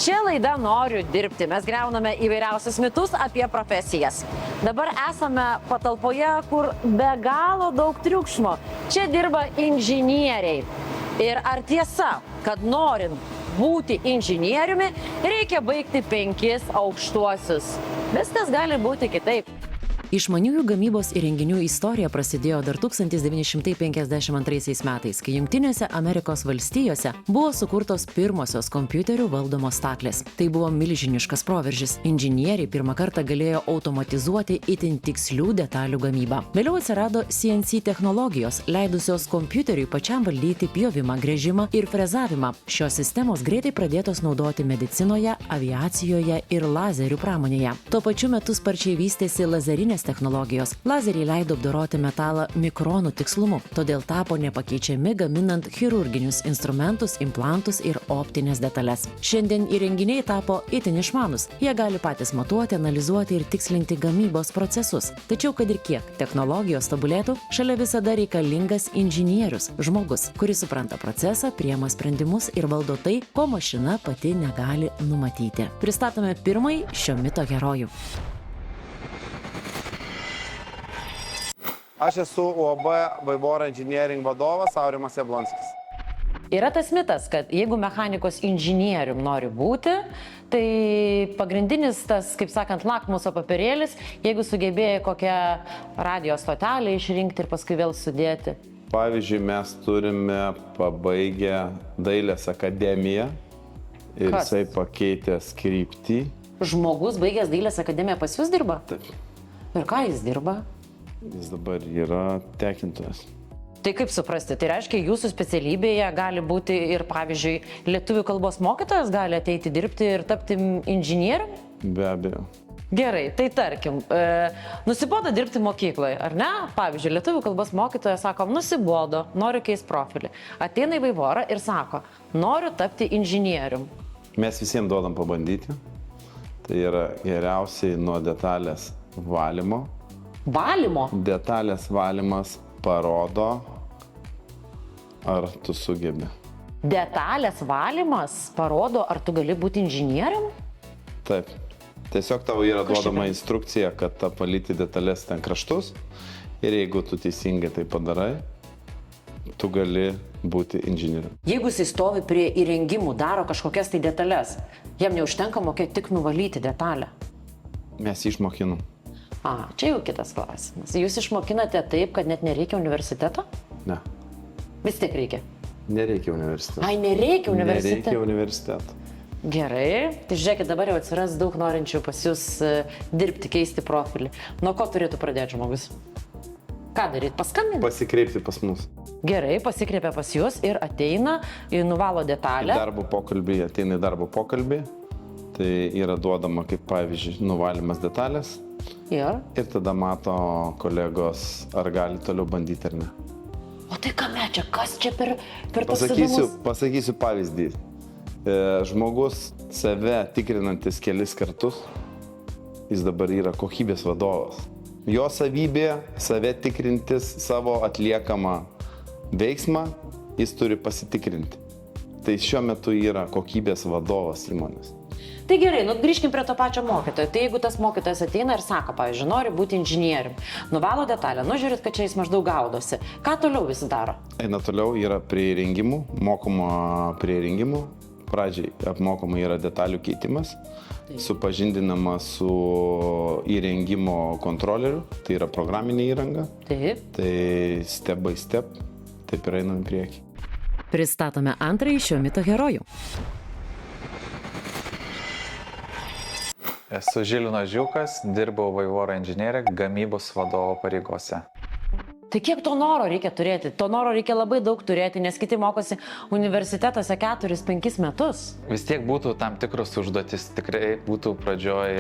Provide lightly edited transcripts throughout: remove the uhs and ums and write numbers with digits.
Čia laida Noriu dirbti. Mes griauname įvairiausius mitus apie profesijas. Dabar esame patalpoje, kur be galo daug triukšmo. Čia dirba inžinieriai. Ir ar tiesa, kad norint būti inžinieriumi, reikia baigti 5 aukštuosius? Viskas gali būti kitaip. Išmaniųjų gamybos įrenginių istorija prasidėjo dar 1952 metais, kai Jungtinėse Amerikos valstijose buvo sukurtos pirmosios kompiuterių valdomos staklės. Tai buvo milžiniškas proveržis. Inžinieriai pirmą kartą galėjo automatizuoti itin tikslių detalių gamybą. Vėliau atsirado CNC technologijos, leidusios kompiuteriui pačiam valdyti pjovimą, gręžimą ir frezavimą. Šios sistemos greitai pradėtos naudoti medicinoje, aviacijoje ir lazerių pramonėje. Tuo pačiu metu sparčiai vystėsi lazerinės technologijos. Lazeriai leido apdoroti metalą mikronų tikslumu, todėl tapo nepakeičiami gaminant chirurginius instrumentus, implantus ir optinės detalės. Šiandien įrenginiai tapo itin išmanus. Jie gali patys matuoti, analizuoti ir tikslinti gamybos procesus. Tačiau, kad ir kiek technologijos tobulėtų, šalia visada reikalingas inžinierius, žmogus, kuris supranta procesą, priema sprendimus ir valdo tai, ko mašina pati negali numatyti. Pristatome pirmąjį šio mito herojų. Aš esu UAB Vaivora Engineering vadovas Aurimas Jablonskis. Yra tas mitas, kad jeigu mechanikos inžinierium nori būti, tai pagrindinis tas, kaip sakant, lakmuso papirėlis, jeigu sugebėjai kokią radio stotelę išrinkti ir paskui vėl sudėti. Pavyzdžiui, mes turime pabaigę Dailės akademiją ir Kas? jisai pakeitęs kryptį. Žmogus baigęs Dailės akademiją pas jūs dirba? Taip, Ir ką jis dirba? jis dabar yra tekintojas. Tai kaip suprasti? Tai reiškia, jūsų specialybėje gali būti ir, pavyzdžiui, lietuvių kalbos mokytojas gali ateiti dirbti ir tapti inžinierium? Be abejo. Gerai, tai tarkim, nusibodo dirbti mokykloje, ar ne? Pavyzdžiui, lietuvių kalbos mokytojas sako, nusibodo, noriu keisti profilį. Ateina į Vaivorą ir sako, noriu tapti inžinierium. Mes visiems duodam pabandyti. Tai yra geriausiai nuo detalės valymo. Valymo? Detalės valymas parodo, ar tu sugebi. Detalės valymas parodo, ar tu gali būti inžinierium? Taip. Tiesiog tavo yra Kas čia duodama per- instrukcija, kad apvalyti detalės ten kraštus ir jeigu tu teisingai tai padarai, tu gali būti inžinierium. Jeigu jis stovi prie įrengimų, daro kažkokias tai detalės, jam neužtenka mokėti tik nuvalyti detalę. Mes išmokinam. Čia jau kitas klausimas. Jūs išmokinate taip, kad net nereikia universiteto? Ne. Vis tiek reikia. Nereikia universiteto. Ai, nereikia universiteto. Nereikia universiteto. Gerai, tai žiūrėkit, dabar jau atsiras daug norinčių pas jūs dirbti, keisti profilį. Nuo ko turėtų pradėti žmogus? Ką daryti? Paskambinti? Pasikreipti pas mus. Gerai, pasikreipia pas jūs ir ateina, ir nuvalo Į detalę. darbo pokalbį, ateina į darbo pokalbį, tai yra duodama kaip pavyzdžiui nuvalymas detalės Ir? ir tada mato kolegos, ar gali toliau bandyti ar ne. O tai kame čia? Kas čia per tas įdomus? Pasakysiu pavyzdį. Žmogus save tikrinantis kelis kartus, jis dabar yra kokybės vadovas. Jo savybė save tikrintis savo atliekamą veiksmą, jis turi pasitikrinti. Tai šiuo metu yra kokybės vadovas įmonės. Tai gerai, grįžkim prie to pačio mokytojo. Tai jeigu tas mokytojas ateina ir sako, pavyzdžiui, nori būti inžinierium, nuvalo detalę, žiūrit, kad čia jis maždaug gaudosi. Ką toliau jis daro? Eina toliau, yra prie įrengimų, mokoma prie įrengimų. Pradžiai apmokoma yra detalių keitimas, supažindinama su įrengimo kontroleriu, tai yra programinė įranga. Taip. Tai step by step, taip ir einam į priekį. Pristatome antrąjį šio mito herojų. Esu Žilinas Žiūkas, dirbau Vaivora Engineering gamybos vadovo pareigose. Tai kiek to noro reikia turėti? To noro reikia labai daug turėti, nes kiti mokosi universitetuose 4-5 metus. Vis tiek būtų tam tikros užduotis, tikrai būtų pradžioj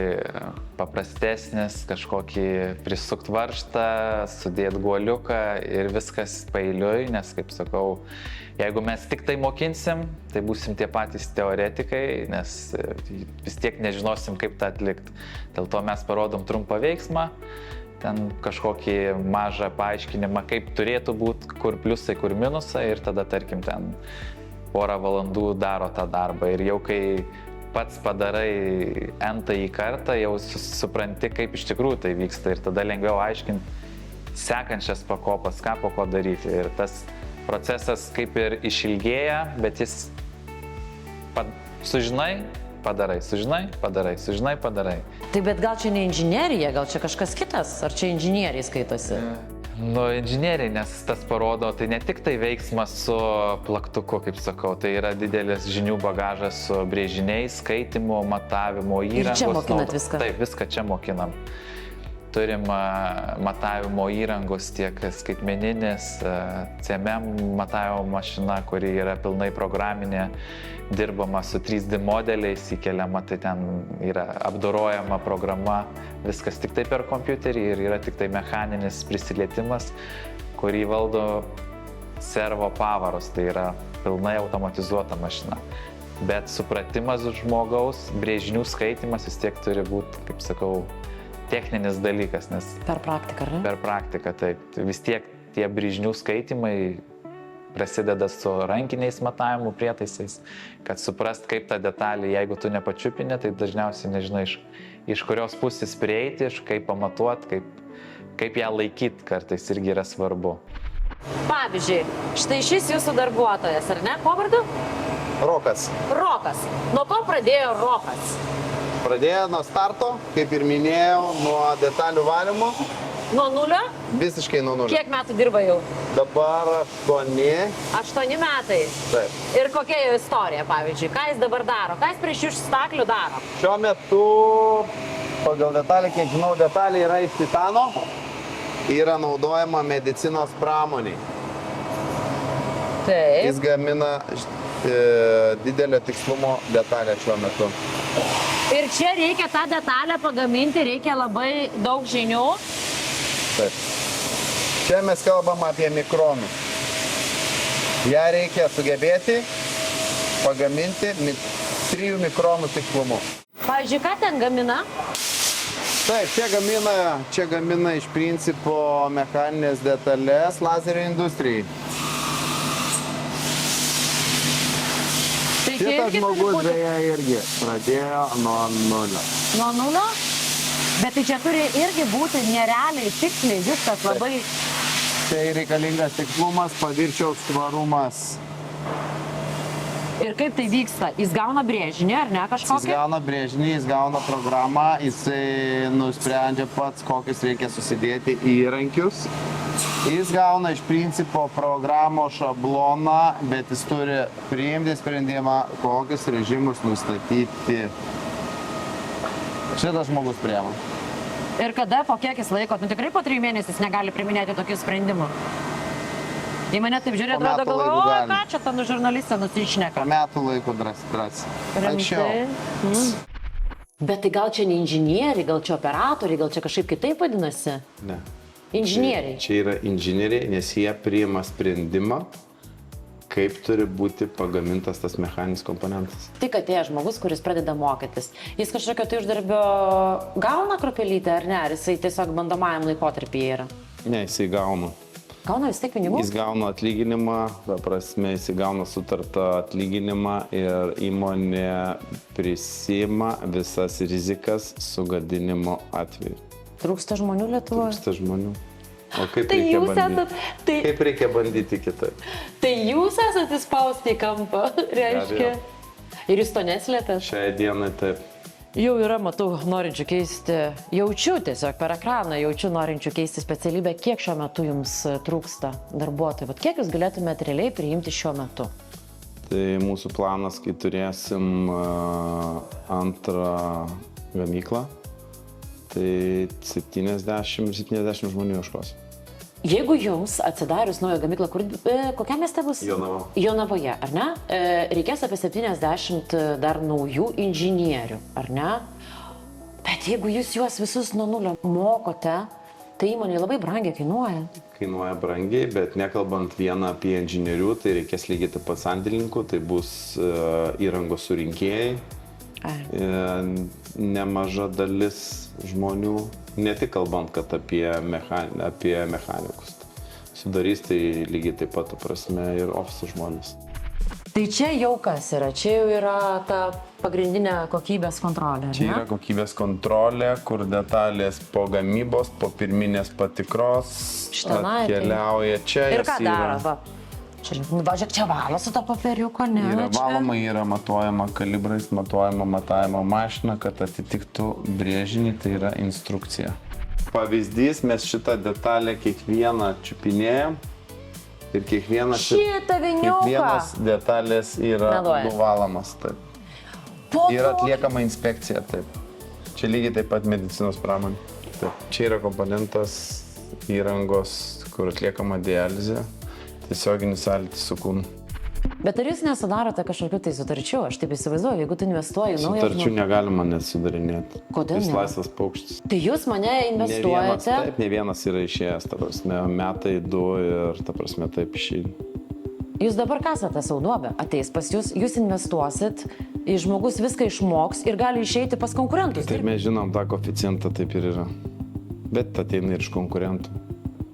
paprastesnis, kažkokį prisukt varžtą, sudėti guoliuką ir viskas paeiliui, nes, kaip sakau, jeigu mes tik tai mokinsim, tai būsim tie patys teoretikai, nes vis tiek nežinosim, kaip tą atlikti. Dėl to mes parodom trumpą veiksmą, ten kažkokį mažą paaiškinimą, kaip turėtų būti, kur pliusai, kur minusai ir tada, tarkim, ten porą valandų daro tą darbą. Ir jau kai pats padarai entąjį kartą, jau supranti, kaip iš tikrųjų tai vyksta ir tada lengviau aiškinti sekančias pakopas, ką po ko daryti. Ir tas procesas kaip ir išilgėja, bet jis sužinai, padarai, sužinai, padarai, sužinai, padarai. Tai bet gal čia ne inžinierija, gal čia kažkas kitas, ar čia inžinieriai skaitosi? Nu, inžinieriai, nes tas parodo, tai ne tik tai veiksmas su plaktuku, kaip sakau, tai yra didelis žinių bagažas su brėžiniais, skaitimu, matavimu, įrangos. Ir čia mokinat viską? Taip, viską čia mokinam. Turim matavimo įrangos tiek skaitmeninis, CMM matavimo mašina, kuri yra pilnai programinė, dirbama su 3D modeliais, įkeliama, tai ten yra apdorojama programa, viskas tik tai per kompiuterį ir yra tik tai mechaninis prisilietimas, kurį valdo servo pavaros, tai yra pilnai automatizuota mašina. Bet supratimas žmogaus, brėžinių skaitimas vis tiek turi būti, kaip sakau, techninis dalykas, nes... Per praktiką, ar ne? Per praktiką, taip. Vis tiek tie brėžinių skaitimai prasideda su rankiniais matavimų prietaisais, kad suprast, kaip tą detalį, jeigu tu nepačiupini, tai dažniausiai nežinai, iš kurios pusės prieiti, kaip pamatuoti, kaip ją laikyti, kartais irgi yra svarbu. Pavyzdžiui, štai šis jūsų darbuotojas, ar ne? Kuo vardu? Rokas. Rokas. Nuo ko pradėjo Rokas? Pradėjo nuo starto, kaip ir minėjau, nuo detalių valymo. Nuo nulio? Visiškai nuo nulio. Kiek metų dirba jau? Dabar 8. 8 metai. Taip. Ir kokia jo istorija, pavyzdžiui? Ką jis dabar daro? Ką jis prie šių staklių daro? Šiuo metu, pagal detalę, kiek žinau, detalė yra iš titano. Yra naudojama medicinos pramoniai. Taip. Jis gamina didelio tikslumo detalę šiuo metu. Ir čia reikia tą detalę pagaminti, reikia labai daug žinių. Taip. Čia mes kalbam apie mikronus. Ja reikia sugebėti pagaminti 3 mikronų tikslumu. Pavyzdžiui, ką ten gamina? Taip, čia gamina iš principo mechaninės detalės lazerio industrijai. Tai Šitas žmogus beje irgi pradėjo nuo nulio. Nuo nulio? Bet tai čia turi irgi būti nerealiai tiksliai, viskas labai... Čia reikalingas tikslumas, paviršiaus tvarumas. Ir kaip tai vyksta? Jis gauna brėžinį, ar ne kažkokį? Jis gauna brėžinį, jis gauna programą, jisai nusprendžia pats, kokius reikia susidėti įrankius. Jis gauna iš principo programos šabloną, bet jis turi priimti sprendimą, kokius režimus nustatyti. Šitas žmogus priema. Ir kada, po kiek jis laiko? Nu tikrai po 3 mėnesius negali priminėti tokių sprendimų. Į mane taip žiūrė, atrodo, galvoju, o ką čia ta žurnalistė nusišneka. Po metų laiko drąsiai. Anksčiau. Bet tai gal čia ne inžinieriai, gal čia operatoriai, gal čia kažkaip kitaip vadinasi? Ne. Inžinieriai. Čia yra inžinieriai, nes jie priima sprendimą, kaip turi būti pagamintas tas mechaninis komponentas. Tik atėjo žmogus, kuris pradeda mokytis. Jis kažkokio tai uždarbio gauna kruopelytę, ar ne? Ar jisai tiesiog bandomajam laikotarpyje yra? Ne, jisai gauna. Gauna vis tiek pinigų? Jis gauna atlyginimą, prasme, jis gauna sutartą atlyginimą ir įmonė prisima visas rizikas sugadinimo atveju. Trūksta žmonių Lietuvoje? Trūksta žmonių. O kaip, Tai reikia jūs bandyti? Kaip reikia bandyti kitaip? Tai jūs esate įspausti į kampą, reiškia. Ir jūs to neslėpėt? Šiai dienai taip. Jau yra, matau, norinčių keisti, jaučiu tiesiog per ekraną, jaučiu norinčių keisti specialybę. Kiek šiuo metu jums trūksta darbuotojų? Vat kiek jūs galėtumėte realiai priimti šiuo metu? Tai mūsų planas, kai turėsim antrą gamyklą, tai 70 žmonių ieškos. Jeigu jums atsidarius naują gamyklą, kokia mieste bus? Jonava. Jonavoje, ar ne? Reikės apie 70 dar naujų inžinierių, ar ne? Bet jeigu jūs juos visus nuo nulio mokote, tai įmonė labai brangiai kainuoja. Kainuoja brangiai, bet nekalbant vieną apie inžinierių, tai reikės lygiai taip pat sandėlininkų, tai bus įrangos surinkėjai. Nemaža dalis žmonių, ne tik kalbant, kad apie mechanikus. Sudarys tai lygiai taip pat, prasme, ir ofiso žmonės. Tai čia jau kas yra? Čia jau yra ta pagrindinė kokybės kontrolė, Čia yra ne? kokybės kontrolė, kur detalės po gamybos, po pirminės patikros Štenai, tai- atkeliauja čia. Ir jos ką yra- daro? Va? Čia, va, žiūrėk, čia valosi to popieriuko, ne? Yra Čia- valoma, yra matuojama kalibrais, matuojama matavimo mašina, kad atitiktų brėžinį, tai yra instrukcija. Pavyzdys, mes šitą detalę kiekvieną čiupinėjom ir kiekvienas Šitą detalės yra Meluoja. nuvalomas. Taip. Yra atliekama inspekcija, taip. Čia lygiai taip pat medicinos pramonė. Taip. Čia yra komponentas įrangos, kur atliekama dializė, tiesioginis sąlytis su kūnu. Bet ar jūs nesudarote kažkokių tai sutarčių? Aš taip įsivaizduoju, jeigu tu investuoji į naują Sutarčių negalima net sudarinėti. Kodėl Jis ne? laisvas paukštis. Tai jūs mane Ne vienas, investuojate. taip, ne vienas yra išėjęs, ta prasme, metai, du ir ta prasme taip išėjai. Jūs dabar kasate savo duobę. Ateis pas jūs, jūs investuosit, į žmogus viską išmoks ir gali išeiti pas konkurentus. Taip mes žinom tą koeficientą, taip ir yra. Bet ateina ir iš konkurentų.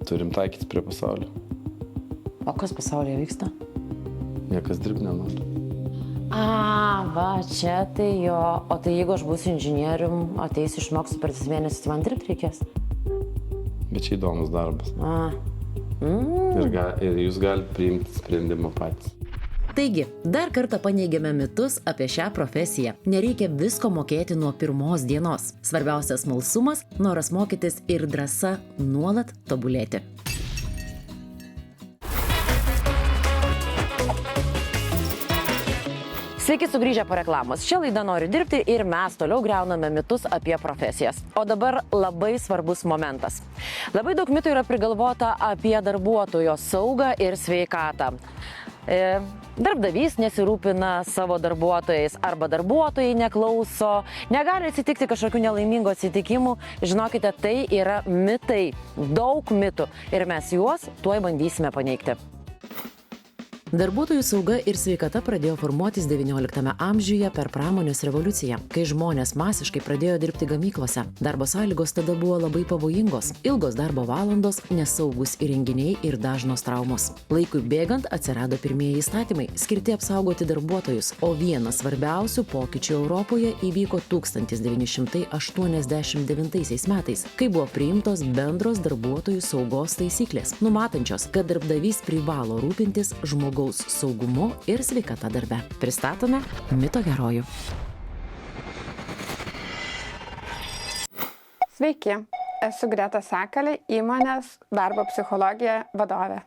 Turim taikyti prie pasaulio. O kas pasaulyje vyksta? Niekas dirbti nenori. Va, čia tai jo. O tai jeigu aš būsiu inžinierium, ateis išmoksiu per 3 mėnesius, tai man dirbti reikės. Bet čia įdomus darbas. Mm. Ir jūs galite priimti sprendimą patys. Taigi, dar kartą paneigėme mitus apie šią profesiją. Nereikia visko mokėti nuo pirmos dienos. Svarbiausias smalsumas, noras mokytis ir drąsa nuolat tobulėti. Sveiki sugrįžę po reklamos. Šią laidą Noriu dirbti ir mes toliau griauname mitus apie profesijas. O dabar labai svarbus momentas. Labai daug mitų yra prigalvota apie darbuotojo saugą ir sveikatą. Darbdavys nesirūpina savo darbuotojais arba darbuotojai neklauso, negali atsitikti kažkokių nelaimingų atsitikimų. Žinokite, tai yra mitai, daug mitų ir mes juos tuoj bandysime paneigti. Darbuotojų sauga ir sveikata pradėjo formuotis XIX amžiuje per pramonės revoliuciją, kai žmonės masiškai pradėjo dirbti gamyklose. Darbo sąlygos tada buvo labai pavojingos. Ilgos darbo valandos, nesaugus įrenginiai ir dažnos traumos. Laikui bėgant atsirado pirmieji įstatymai, skirti apsaugoti darbuotojus, o vienas svarbiausių pokyčių Europoje įvyko 1989 metais, kai buvo priimtos bendros darbuotojų saugos taisyklės, numatančios, kad darbdavys privalo rūpintis žmogaus saugumu ir sveikata darbe. Pristatome mito herojų. Sveiki, esu Greta Sakalė, įmonės darbo psichologija vadovė.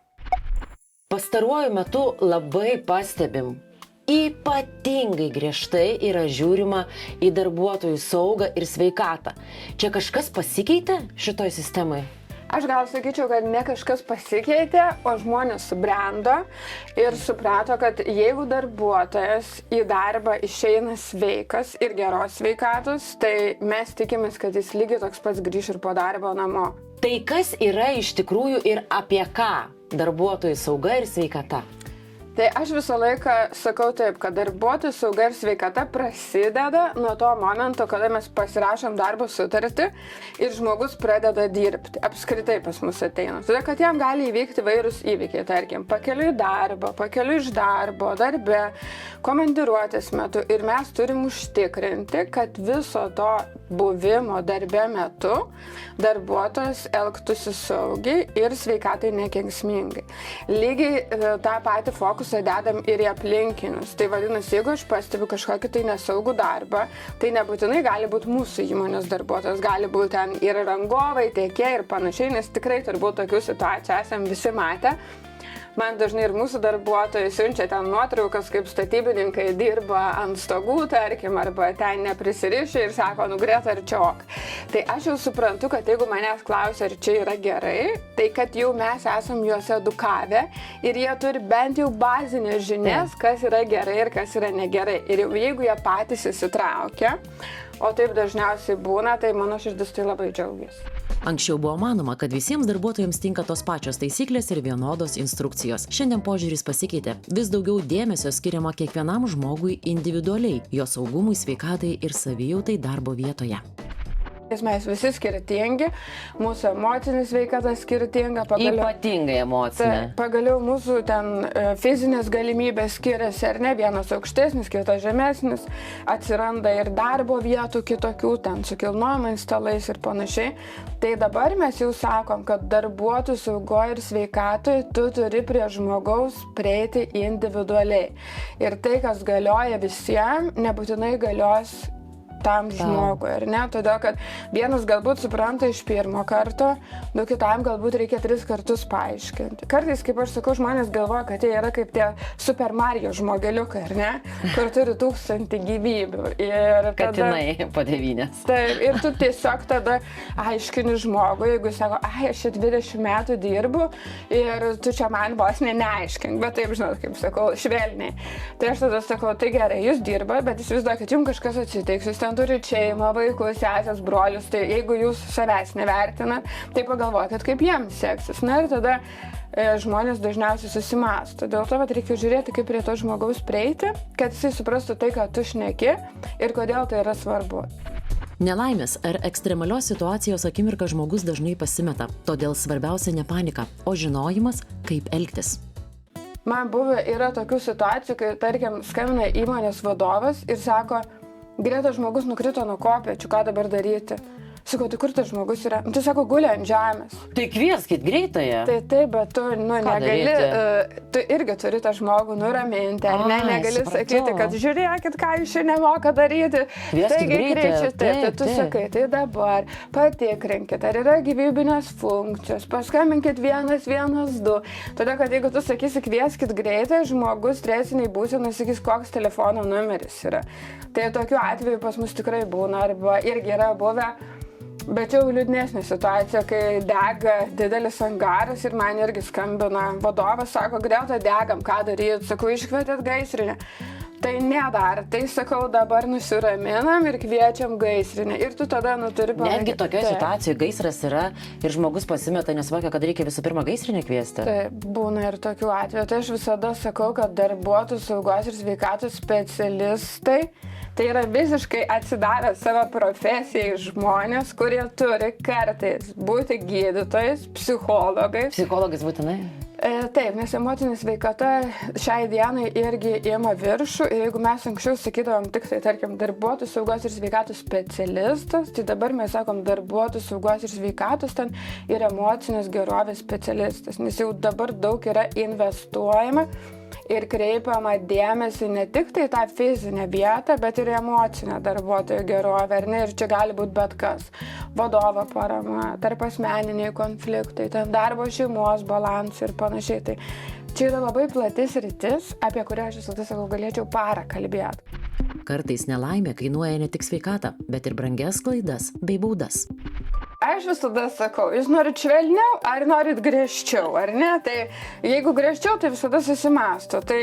Pastaruoju metu labai pastebim, ypatingai griežtai yra žiūrima į darbuotojų saugą ir sveikatą. Čia kažkas pasikeitė šitoj sistemai? Aš gal sakyčiau, kad ne kažkas pasikeitė, o žmonės subrendo ir suprato, kad jeigu darbuotojas į darbą išeina sveikas ir geros sveikatos, tai mes tikimės, kad jis lygiai toks pats grįš ir po darbo namo. Tai kas yra iš tikrųjų ir apie ką darbuotojų sauga ir sveikata? Tai aš visą laiką sakau taip, kad darbuotojų sauga ir sveikata prasideda nuo to momento, kada mes pasirašom darbo sutartį ir žmogus pradeda dirbti. Apskritai pas mus ateina. Todėl, kad jam gali įvykti vairūs įvykiai, tarkim, pakeliui į darbą, pakeliui iš darbo, darbe, komandiruotės metu. Ir mes turim užtikrinti, kad viso to buvimo darbe metu darbuotojas elgtųsi saugiai ir sveikatai nekenksmingai. Lygiai tą patį fokusą dedam ir į aplinkinius. Tai vadinasi, jeigu aš pastebiu kažkokį tai nesaugų darbą, tai nebūtinai gali būti mūsų įmonės darbuotojas, gali būti ten ir rangovai, tiekėjai ir panašiai, nes tikrai turbūt tokių situacijų esam visi matę. Man dažnai ir mūsų darbuotojai siunčia ten nuotraukas, kaip statybininkai dirba ant stogų, tarkim, arba ten neprisirišia ir sako, Greta, arčiok. Tai aš jau suprantu, kad jeigu manęs klausia, ar čia yra gerai, tai kad jau mes esam juos edukavę ir jie turi bent jau bazinės žinias, kas yra gerai ir kas yra negerai. Ir jau jeigu jie patys įsitraukia, o taip dažniausiai būna, tai mano širdis tai labai džiaugiasi. Anksčiau buvo manoma, kad visiems darbuotojams tinka tos pačios taisyklės ir vienodos instrukcijos. Šiandien požiūris pasikeitė. Vis daugiau dėmesio skiriama kiekvienam žmogui individualiai, jo saugumui, sveikatai ir savijautai darbo vietoje. Mes visi skirtingi, mūsų emocinis sveikata skirtinga, Ypatingai emocinė. Pagaliau mūsų ten fizinės galimybės skiriasi, ar ne, vienas aukštesnis, kitas žemesnis, atsiranda ir darbo vietų kitokių, ten su kilnojamais stalais ir panašiai. Tai dabar mes jau sakom, kad darbuotojų saugoje ir sveikatoje tu turi prie žmogaus prieiti individualiai. Ir tai, kas galioja visiems, nebūtinai galios tam žmogui, ar ne? Todėl, kad vienas galbūt supranta iš pirmo karto, kitam galbūt reikia 3 kartus paaiškinti. Kartais, kaip aš sakau, žmonės galvoja, kad jie yra kaip tie Super Mario žmogeliukai, ar ne? Kur turi 1000 gyvybių. Ir tada, Katinai po 9. Taip, ir tu tiesiog tada aiškini žmogui, jeigu jis sako, aš 20 metų dirbu ir tu čia man vos neaiškink, bet taip, žinot, kaip sakau, švelniai. Tai aš tada sakau, tai gerai, jūs dirba, bet įsivaizduoju, kad jums kažkas atsitiks, jūs ten turite šeimą, vaikus, sesės, brolius, tai jeigu jūs savęs nevertinat, tai pagalvokit, kaip jiems seksis. Na ir tada žmonės dažniausiai susimąsto. Dėl to reikia žiūrėti, kaip prie to žmogaus prieiti, kad jisai suprastų tai, ką tu šneki ir kodėl tai yra svarbu. Nelaimės ar ekstremalios situacijos akimirką žmogus dažnai pasimeta, todėl svarbiausia ne panika, o žinojimas, kaip elgtis. Man yra tokių situacijų, kai, tarkim, skambina įmonės vadovas ir sako, Greta, žmogus nukrito nuo kopėčių, ką dabar daryti? Sakau, tai kur tas žmogus yra? Tai sako, guli ant žemės. Tai kvieskit greitąją. Tai taip, bet tu negali, tu irgi turi tą žmogų nuraminti, ar ne? Negali sakyti, kad žiūrėkit, ką jūs čia nemoka daryti. Taigi greičiau, taip, tu sakai, tai dabar patikrinkit, ar yra gyvybinės funkcijos, paskambinkit 112. Todėl, kad jeigu tu sakysi, kvieskit greitai, žmogus stresiniai būsenai sakys, koks telefono numeris yra. Tai tokiu atveju pas mus tikrai būna, arba irgi yra buvę. Bet jau liūdnesnė situacija, kai dega didelis angaras ir man irgi skambina vadovas, sako, Greta, degam, ką daryti, sakau, iškvietėt gaisrinę. Tai nedar, tai sakau, dabar nusiraminam ir kviečiam gaisrinę. Ir tu tada turi pamatyti. Netgi tokioje situacijoje gaisras yra ir žmogus pasimeta, nesuvokia, kad reikia visų pirma gaisrinę kviesti. Taip, būna ir tokių atvejų. Tai aš visada sakau, kad darbuotojų saugos ir sveikatos specialistai tai yra visiškai atsidavę savo profesijai žmonės, kurie turi kartais būti gydytojais, psichologais. Psichologais būtinai? Taip, nes emocinė sveikata šiai dienai irgi ima viršų ir jeigu mes anksčiau sakydavom tik tai, tarkim, darbuotojų saugos ir sveikatos specialistas, tai dabar mes sakom darbuotojų saugos ir sveikatos ten ir emocinės gerovės specialistas, nes jau dabar daug yra investuojama ir kreipiama dėmesį ne tik tai tą fizinę vietą, bet ir emocinę darbuotojų gerovę, ar ne, ir čia gali būti bet kas. Vadovo parama, tarp asmeniniai konfliktai, ten darbo šeimos balansai ir panašiai. Tai čia yra labai platis rytis, apie kurią aš visada sakau, galėčiau parą kalbėti. Kartais nelaimė kainuoja ne tik sveikatą, bet ir brangias klaidas bei baudas. Aš visada sakau, jūs norit švelniau ar norit griežčiau, ar ne? Tai jeigu griežčiau, tai visada susimąsto. Tai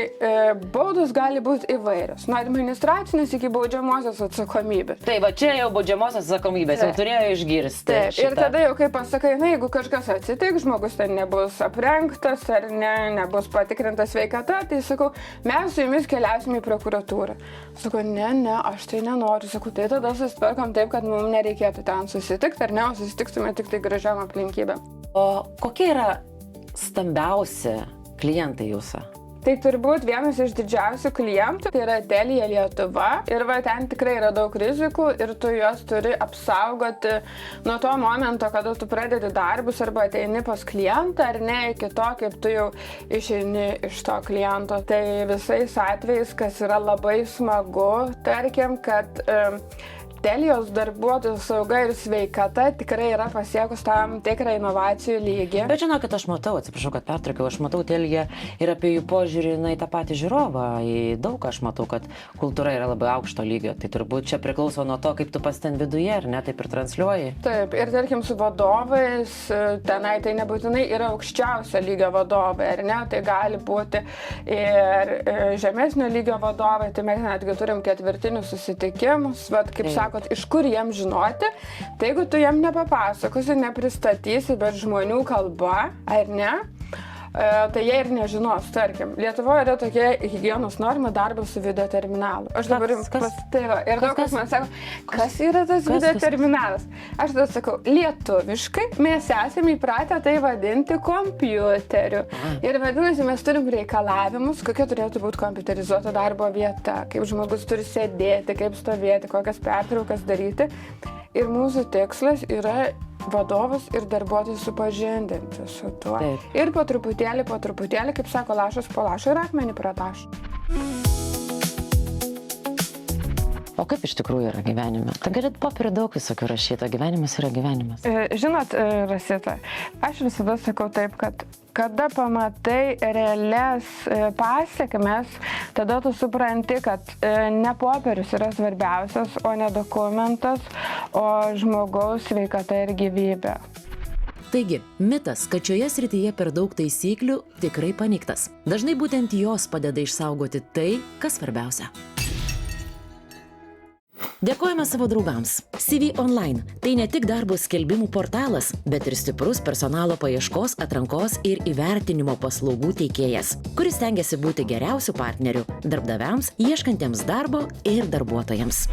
baudos gali būti įvairios, nuo administracinės iki baudžiamosios atsakomybės. Tai va čia jau baudžiamosios atsakomybės, jau turėjo išgirsti. Taip, ir tada jau kaip pasakai, jeigu kažkas atsitiks, žmogus ten nebus aprengtas ar nebus patikrinta sveikata, tai sakau, mes su jumis keliausim į prokuratūrą. Sakau, ne, aš tai nenoriu. Sakau, tai tada susitvarkom taip, kad mums nereikėtų ten susitikti, ar ne, o susitiktume tik tai gražiam aplinkybėm. O kokie yra stambiausi klientai jūsų? Tai turbūt vienas iš didžiausių klientų, tai yra Telia Lietuva. Ir ten tikrai yra daug rizikų ir tu juos turi apsaugoti nuo to momento, kada tu pradedi darbus arba ateini pas klientą, ar ne, iki to, kaip tu jau išeini iš to kliento. Tai visais atvejais, kas yra labai smagu, tarkim, kad Telijos darbuotojų sauga ir sveikata tikrai yra pasiekus tam tikrą inovacijų lygį. Bet žinokit, aš matau, atsiprašau, kad pertraukiau, aš matau Teliją ir apie jų požiūrį į tą patį žiūrovą. Į daug aš matau, kad kultūra yra labai aukšto lygio. Tai turbūt čia priklauso nuo to, kaip tu pas ten viduje, ar ne, taip ir transliuoji. Taip, ir tarkim su vadovais, tenai tai nebūtinai yra aukščiausio lygio vadovai, ar ne, tai gali būti ir žemesnio lygio vadovai, tai mes netgi turim ketvirtinius susitikimus, bet kaip sako, iš kur jiems žinoti, tai jeigu tu jiem nepapasakosi, nepristatysi, bet žmonių kalba, ar ne, tai jie ir nežinos, tarkim. Lietuvoje yra tokia higienos norma darbas su video terminalu. Aš dabar jums ir daug kas man sako, kas yra tas video terminalas. Aš tada sakau, lietuviškai mes esame įpratę tai vadinti kompiuteriu. Ir vadinasi, mes turim reikalavimus, kokia turėtų būti kompiuterizuota darbo vieta, kaip žmogus turi sėdėti, kaip stovėti, kokias pertraukas daryti. Ir mūsų tikslas yra vadovus ir darbuotojus supažindinti su tuo. Taip. Ir po truputėlį, kaip sako, lašas po lašo ir akmenį pratašo. O kaip iš tikrųjų yra gyvenime? Tai galit popierių daug visokių rašyto, gyvenimas yra gyvenimas. Žinot, Rasita, aš visada sakau taip, kad kada pamatai realias pasiekmes, tada tu supranti, kad ne popierius yra svarbiausias, o ne dokumentas, o žmogaus sveikata ir gyvybė. Taigi, mitas, kad šioje srityje per daug taisyklių, tikrai paneigtas. Dažnai būtent jos padeda išsaugoti tai, kas svarbiausia. Dėkojame savo draugams. CV Online – tai ne tik darbo skelbimų portalas, bet ir stiprus personalo paieškos, atrankos ir įvertinimo paslaugų teikėjas, kuris stengiasi būti geriausiu partneriu darbdaviams, ieškantiems darbo ir darbuotojams.